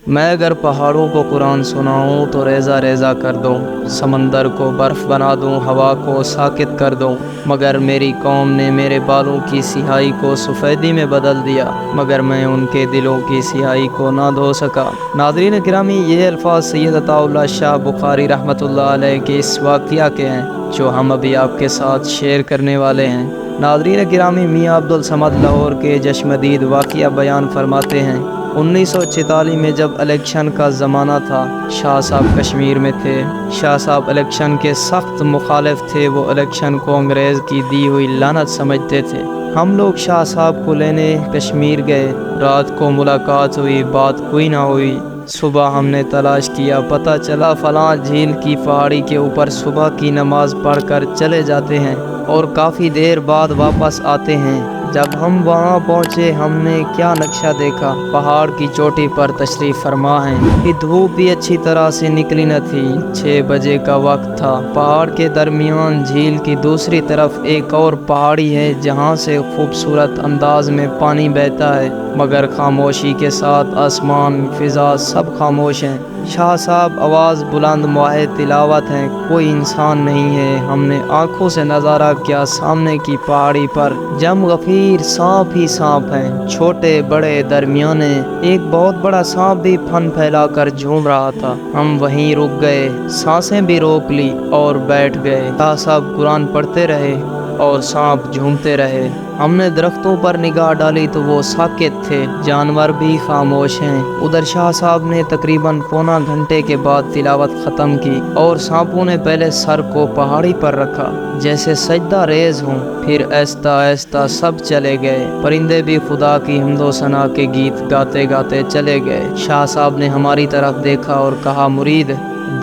میں اگر پہاڑوں کو قرآن سناؤں تو ریزہ ریزہ کر دوں، سمندر کو برف بنا دوں، ہوا کو ساکت کر دوں، مگر میری قوم نے میرے بالوں کی سیاہی کو سفیدی میں بدل دیا، مگر میں ان کے دلوں کی سیاہی کو نہ دھو سکا۔ ناظرین گرامی، یہ الفاظ سید عطا اللہ شاہ بخاری رحمۃ اللہ علیہ کے اس واقعہ کے ہیں جو ہم ابھی آپ کے ساتھ شیئر کرنے والے ہیں۔ ناظرین گرامی، میاں عبدالصمد لاہور کے جشمدید واقعہ بیان فرماتے ہیں، 1946 میں جب الیکشن کا زمانہ تھا، شاہ صاحب کشمیر میں تھے۔ شاہ صاحب الیکشن کے سخت مخالف تھے، وہ الیکشن کو انگریز کی دی ہوئی لعنت سمجھتے تھے۔ ہم لوگ شاہ صاحب کو لینے کشمیر گئے، رات کو ملاقات ہوئی، بات کوئی نہ ہوئی۔ صبح ہم نے تلاش کیا، پتہ چلا فلاں جھیل کی پہاڑی کے اوپر صبح کی نماز پڑھ کر چلے جاتے ہیں اور کافی دیر بعد واپس آتے ہیں۔ جب ہم وہاں پہنچے، ہم نے کیا نقشہ دیکھا! پہاڑ کی چوٹی پر تشریف فرما ہیں کہ دھوپ بھی اچھی طرح سے نکلی نہ تھی، 6 بجے کا وقت تھا۔ پہاڑ کے درمیان جھیل کی دوسری طرف ایک اور پہاڑی ہے جہاں سے خوبصورت انداز میں پانی بہتا ہے، مگر خاموشی کے ساتھ آسمان، فضا سب خاموش ہیں۔ شاہ صاحب آواز بلند مواعظ تلاوت ہیں، کوئی انسان نہیں ہے۔ ہم نے آنکھوں سے نظارہ کیا، سامنے کی پہاڑی پر جم غفیر سانپ ہی سانپ ہیں، چھوٹے بڑے درمیانے۔ ایک بہت بڑا سانپ بھی پھن پھیلا کر جھوم رہا تھا۔ ہم وہیں رک گئے، سانسیں بھی روک لی اور بیٹھ گئے۔ شاہ صاحب قرآن پڑھتے رہے اور سانپ جھومتے رہے۔ ہم نے درختوں پر نگاہ ڈالی تو وہ ساکت تھے، جانور بھی خاموش ہیں۔ ادھر شاہ صاحب نے تقریباً پونا گھنٹے کے بعد تلاوت ختم کی اور سانپوں نے پہلے سر کو پہاڑی پر رکھا جیسے سجدہ ریز ہوں، پھر آہستہ آہستہ سب چلے گئے۔ پرندے بھی خدا کی حمد و ثنا کے گیت گاتے گاتے چلے گئے۔ شاہ صاحب نے ہماری طرف دیکھا اور کہا، مرید،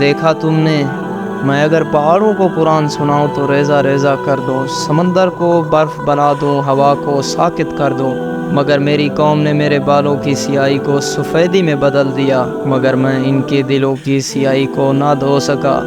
دیکھا تم نے؟ میں اگر پہاڑوں کو قرآن سناؤں تو ریزہ ریزہ کر دوں، سمندر کو برف بنا دوں، ہوا کو ساکت کر دوں، مگر میری قوم نے میرے بالوں کی سیاہی کو سفیدی میں بدل دیا، مگر میں ان کے دلوں کی سیاہی کو نہ دھو سکا۔